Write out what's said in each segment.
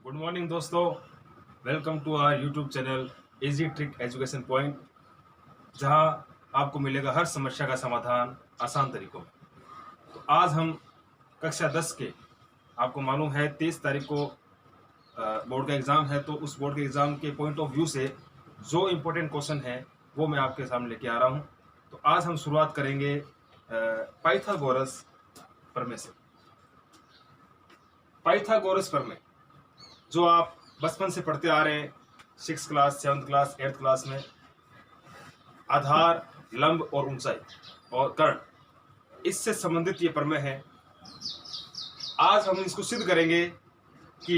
Good morning दोस्तों, welcome to our YouTube channel easy trick education point, जहां आपको मिलेगा हर समस्या का समाधान आसान तरीकों में। तो आज हम कक्षा 10 के, आपको मालूम है 23 तारीख को बोर्ड का एग्ज़ाम है, तो उस बोर्ड के एग्ज़ाम के पॉइंट ऑफ व्यू से जो इम्पोर्टेंट क्वेश्चन है वो मैं आपके सामने लेके आ रहा हूँ। तो आज हम शुरुआत करेंगे पाइथागोरस प्रमेय से। पाइथागोरस प्रमेय जो आप बचपन से पढ़ते आ रहे हैं, 6th class, 7th class, 8th class में, आधार, लंब और ऊंचाई और कर्ण, इससे संबंधित ये प्रमेय है। आज हम इसको सिद्ध करेंगे कि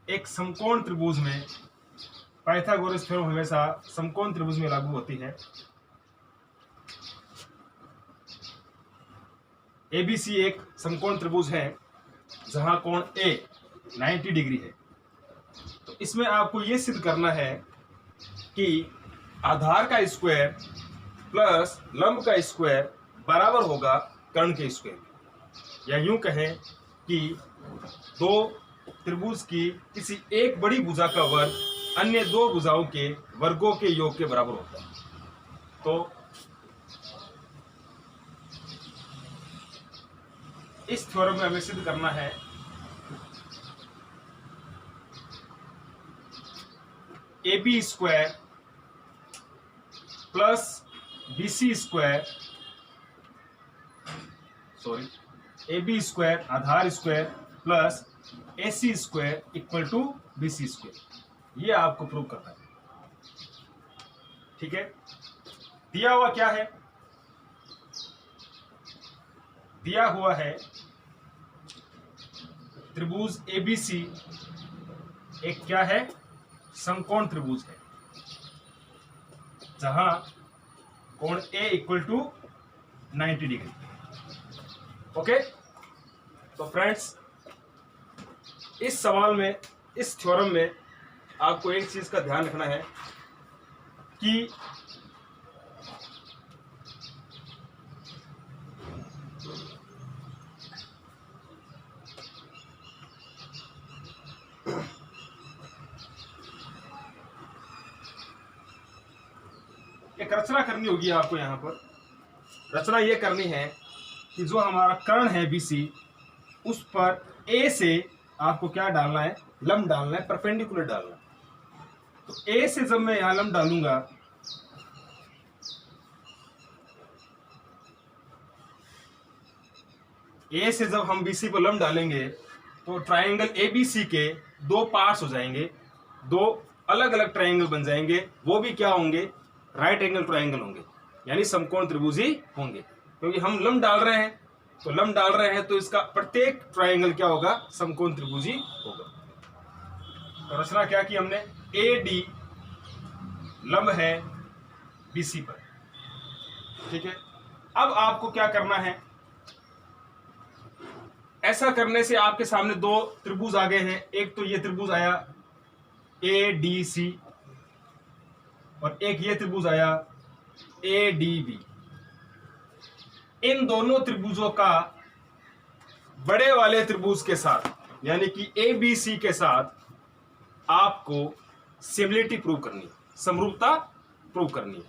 एक समकोण त्रिभुज में पाइथागोरस थ्योरम हमेशा समकोण त्रिभुज में लागू होती है। एबीसी एक समकोण त्रिभुज है जहां कोण ए 90 डिग्री है। तो इसमें आपको यह सिद्ध करना है कि आधार का स्क्वायर प्लस लंब का स्क्वायर बराबर होगा कर्ण के स्क्वायर, या यूं कहें कि दो त्रिभुज की किसी एक बड़ी भुजा का वर्ग अन्य दो भुजाओं के वर्गों के योग के बराबर होता है। तो इस थ्योरम में हमें सिद्ध करना है AB square plus BC square, AB square आधार square plus AC square equal to BC square, ये आपको प्रूव करना है। ठीक है, दिया हुआ क्या है? दिया हुआ है त्रिभुज ABC एक क्या है? समकोण त्रिभुज है जहां कोण A equal to 90 degree. Okay, तो फ्रेंड्स, इस सवाल में, इस थ्योरम में आपको एक चीज का ध्यान रखना है कि एक रचना करनी होगी आपको। यहां पर रचना यह करनी है कि जो हमारा कर्ण है BC, उस पर A से आपको क्या डालना है? लंब डालना है, परपेंडिकुलर डालना है। तो A से जब मैं यहां लंब डालूंगा, A से जब हम BC पर लंब डालेंगे तो ट्राइंगल ABC के दो पार्ट्स हो जाएंगे, दो अलग अलग ट्राइंगल बन जाएंगे। वो भी क्या होंगे? राइट एंगल ट्राइंगल होंगे, यानी समकोण त्रिभुज ही होंगे। क्योंकि हम लंब डाल रहे हैं, तो लंब डाल रहे हैं तो इसका प्रत्येक ट्राइंगल क्या होगा? समकोण त्रिभुज ही होगा। तो रचना क्या की हमने? AD लंब है BC पर। ठीक है, अब आपको क्या करना है? ऐसा करने से आपके सामने दो त्रिभुज आ गए हैं। एक तो ये त्रिभुज आया ADC और एक ये त्रिभुज आया ADB। इन दोनों त्रिभुजों का बड़े वाले त्रिभुज के साथ, यानी कि ABC के साथ आपको सिमिलरिटी प्रूव करनी है, समरूपता प्रूव करनी है।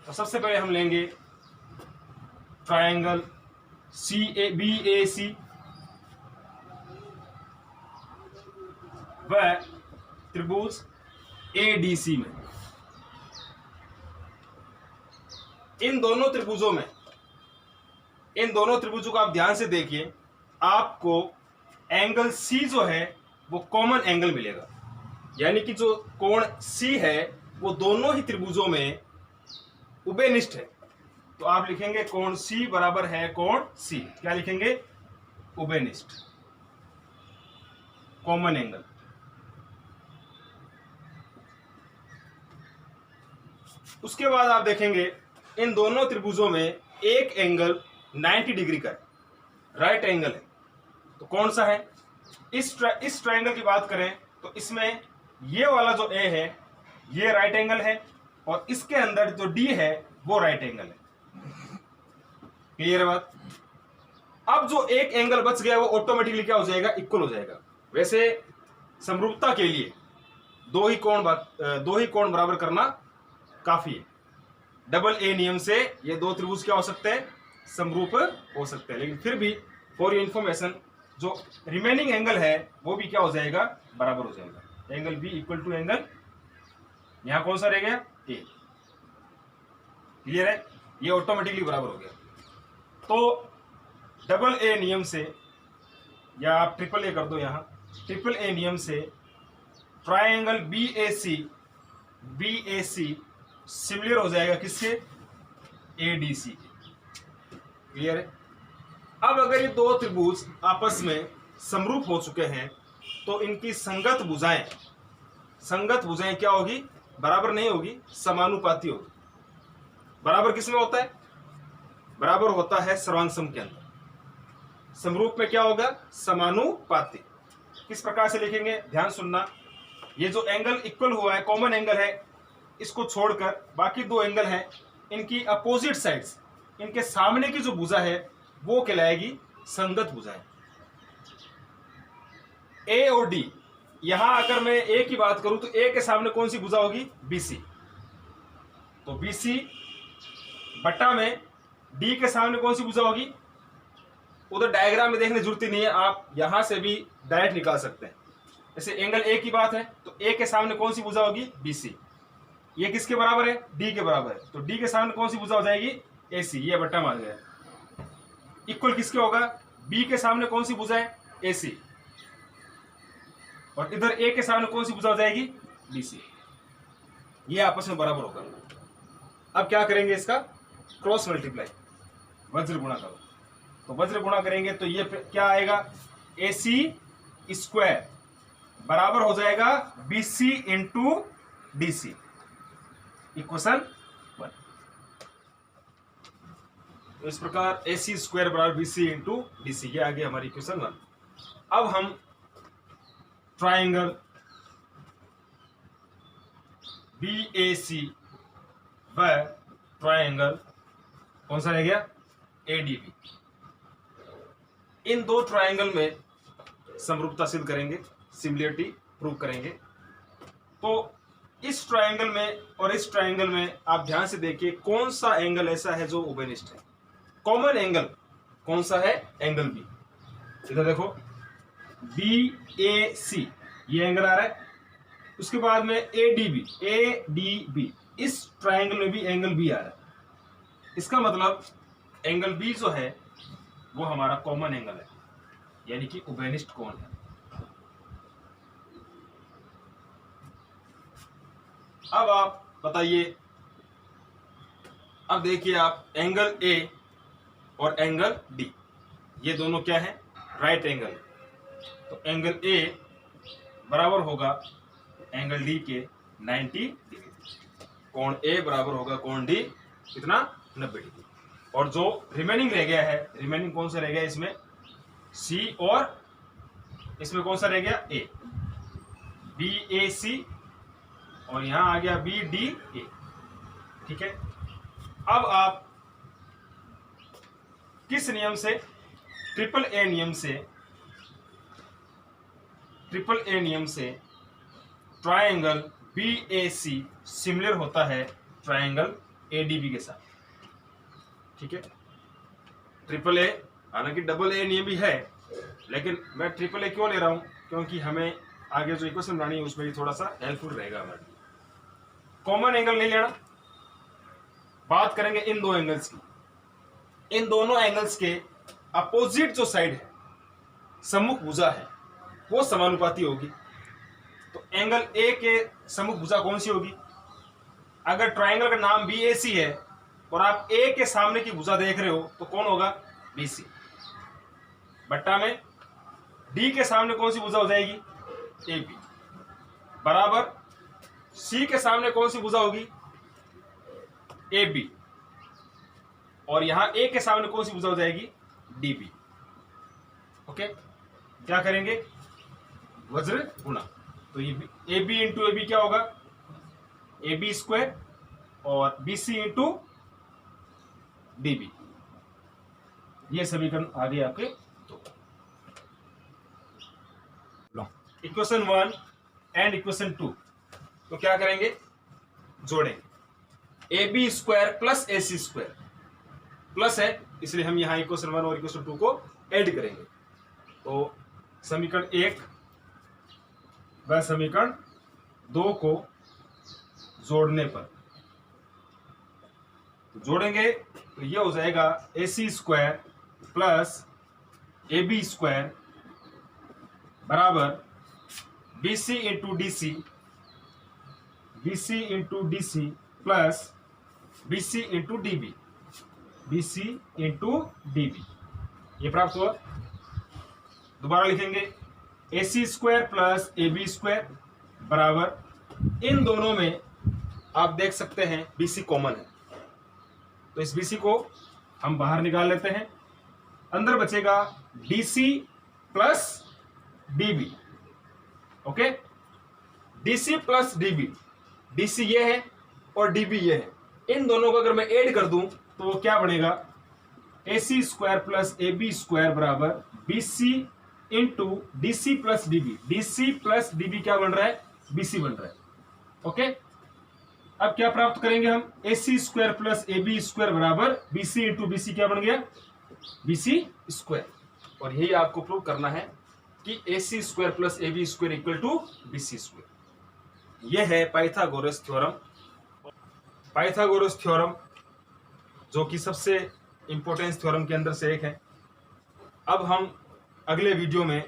तो सबसे पहले हम लेंगे ट्रायंगल BAC व त्रिभुज ADC में। इन दोनों त्रिभुजों को आप ध्यान से देखिए, आपको एंगल C जो है वो कॉमन एंगल मिलेगा, यानी कि जो कोण C है वो दोनों ही त्रिभुजों में उभयनिष्ठ है। तो आप लिखेंगे कोण C बराबर है कोण C, क्या लिखेंगे? उभयनिष्ठ, कॉमन एंगल। उसके बाद आप देखेंगे इन दोनों त्रिभुजों में एक एंगल 90 डिग्री का है, राइट एंगल है। तो कौन सा है? इस ट्रायंगल की बात करें तो इसमें ये वाला जो A है ये राइट एंगल है, और इसके अंदर जो D है वो राइट एंगल है। क्लियर है बात? अब जो एक एंगल बच गया वो ऑटोमेटिकली क्या हो जाएगा? इक्वल हो जाएगा। वैसे समरूपता के लिए दो ही कोण बराबर करना काफी है। डबल ए नियम से ये दो त्रिभुज क्या हो सकते हैं, समरूप हो सकते हैं। लेकिन फिर भी फॉर योर इंफॉर्मेशन जो रिमेनिंग एंगल है वो भी क्या हो जाएगा, बराबर हो जाएगा। Angle B equal to angle, यहां कौन सा रह गया, ए। क्लियर है, ये ऑटोमेटिकली बराबर हो गया। तो डबल ए नियम से, या आप ट्रिपल ए कर दो, यहां ट्रिपल ए नियम से ट्राइंगल बी ए सी सिमिलर हो जाएगा किससे, एडीसी के। क्लियर है। अब अगर ये दो त्रिभुज आपस में समरूप हो चुके हैं तो इनकी संगत भुजाएं क्या होगी, बराबर नहीं होगी, समानुपाती होगी। बराबर किस में होता है, बराबर होता है सर्वांग सम के अंदर। समरूप में क्या होगा, समानुपाती। किस प्रकार से लिखेंगे, ध्यान सुनना। ये जो एंगल इक्वल हुआ है, कॉमन एंगल है, इसको छोड़कर बाकी दो एंगल हैं, इनकी अपोजिट साइड्स, इनके सामने की जो भुजा है वो कहलाएगी संगत भुजाएं। ए और डी, यहां अगर मैं ए की बात करूं तो ए के सामने कौन सी भुजा होगी, बीसी। तो बीसी बट्टा में डी के सामने कौन सी भुजा होगी, उधर डायग्राम में देखने की जरूरत ही नहीं है, आप यहां से भी डायरेक्ट निकाल सकते हैं। जैसे एंगल ए की बात है तो ए के सामने कौन सी भुजा होगी, बीसी। ये किसके बराबर है, डी के बराबर है, तो डी के सामने कौन सी भुजा हो जाएगी, एसी। ये बट्टा मार गया। इक्वल किसके होगा, बी के सामने कौन सी भुजा है, एसी, और इधर ए के सामने कौन सी भुजा हो जाएगी, बीसी। ये आपस में बराबर होगा। अब क्या करेंगे, इसका क्रॉस मल्टीप्लाई, वज्र गुणा करो। तो वज्र गुणा करेंगे तो ये क्या आएगा, एसी स्क्वायर बराबर हो जाएगा बीसी इंटू डीसी, इक्वेशन 1। तो इस प्रकार AC स्क्वायर बराबर BC इंटू DC, ये आ गया हमारी इक्वेशन 1। अब हम ट्राइंगल BAC व ट्राइंगल कौन सा रह गया, ADB, इन दो ट्राइंगल में समरूपता सिद्ध करेंगे, सिमिलरिटी प्रूव करेंगे। तो इस ट्राइंगल में और इस ट्राइंगल में आप ध्यान से देखिए कौन सा एंगल ऐसा है जो उभयनिष्ठ है। कॉमन एंगल कौन सा है, एंगल बी। इधर देखो BAC, ये एंगल आ रहा है। उसके बाद में ADB, इस ट्राइंगल में भी एंगल बी आ रहा है। इसका मतलब एंगल बी जो है वो हमारा कॉमन एंगल है, यानी कि उभयनिष्ठ कोण है। अब आप बताइए, अब देखिए आप एंगल ए और एंगल डी, ये दोनों क्या है, राइट एंगल। तो एंगल ए बराबर होगा एंगल डी के 90 डिग्री। कोण ए बराबर होगा कोण डी कितना, 90 डिग्री। और जो रिमेनिंग रह गया है, रिमेनिंग कौन सा रह गया इसमें, सी, और इसमें कौन सा रह गया, ए, BAC, और यहां आ गया BDA। ठीक है। अब आप किस नियम से, ट्रिपल ए नियम से ट्राइंगल BAC सिमिलर होता है ट्राइंगल ADB के साथ। ठीक है। ट्रिपल ए, हालांकि डबल ए नियम भी है, लेकिन मैं ट्रिपल ए क्यों ले रहा हूं, क्योंकि हमें आगे जो इक्वेशन बनानी है उसमें भी थोड़ा सा हेल्पफुल रहेगा हमारे लिए। कॉमन एंगल नहीं लेना, बात करेंगे इन दो एंगल्स की। इन दोनों एंगल्स के अपोजिट जो साइड है, सम्मुख भुजा है, वो समानुपाती होगी। तो एंगल ए के सम्मुख भुजा कौन सी होगी, अगर ट्राइंगल का नाम BAC है और आप ए के सामने की भुजा देख रहे हो तो कौन होगा, BC। बट्टा में डी के सामने कौन सी भुजा हो जाएगी, AB, बराबर सी के सामने कौन सी भुजा होगी, AB, और यहां ए के सामने कौन सी भुजा हो जाएगी, DB। ओके, क्या करेंगे, वज्र गुणा। तो ये AB इंटू AB क्या होगा, AB स्क्वायर, और BC इंटू DB। ये समीकरण आ गए आपके। तो इक्वेशन 1 एंड इक्वेशन 2, तो क्या करेंगे, जोड़ेंगे। A B square plus A C square plus है, इसलिए हम यहां इक्वेशन 1 और इक्वेशन 2 को ऐड करेंगे। तो समीकरण 1 व समीकरण 2 को जोड़ने पर, तो जोड़ेंगे तो ये हो जाएगा A C square plus A B square बराबर B C into D C, B C into D C plus B C into D B, B C into D B, ये प्राप्त हुआ। दोबारा लिखेंगे A C square plus A B square बराबर, इन दोनों में आप देख सकते हैं बी सी कॉमन है, तो इस बी सी को हम बाहर निकाल लेते हैं। अंदर बचेगा D C plus D B. Okay, D C plus D B, D C ये है और डी बी ये है, इन दोनों को अगर मैं ऐड कर दूं तो वो क्या बनेगा, A C square plus A B square बराबर B C into D C plus D B, D C plus D B क्या बन रहा है, बी सी बन रहा है। ओके, अब क्या प्राप्त करेंगे हम, A C square plus A B square बराबर B C into B C क्या बन गया, बी सी स्क्वायर। और यही आपको प्रूव करना है कि A C square plus A B square equal to B C square. यह है पाइथागोरस थ्योरम। पाइथागोरस थ्योरम जो कि सबसे इंपॉर्टेंट थ्योरम के अंदर से एक है। अब हम अगले वीडियो में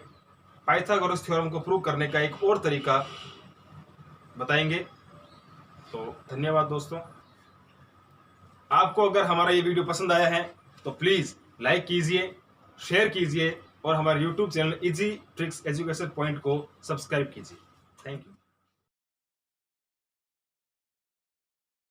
पाइथागोरस थ्योरम को प्रूव करने का एक और तरीका बताएंगे। तो धन्यवाद दोस्तों। आपको अगर हमारा ये वीडियो पसंद आया है तो प्लीज़ लाइक कीजिए, शेयर कीजिए और हमारे YouTube channel easy tricks education point को सब्सक्राइब कीजिए। Thank you.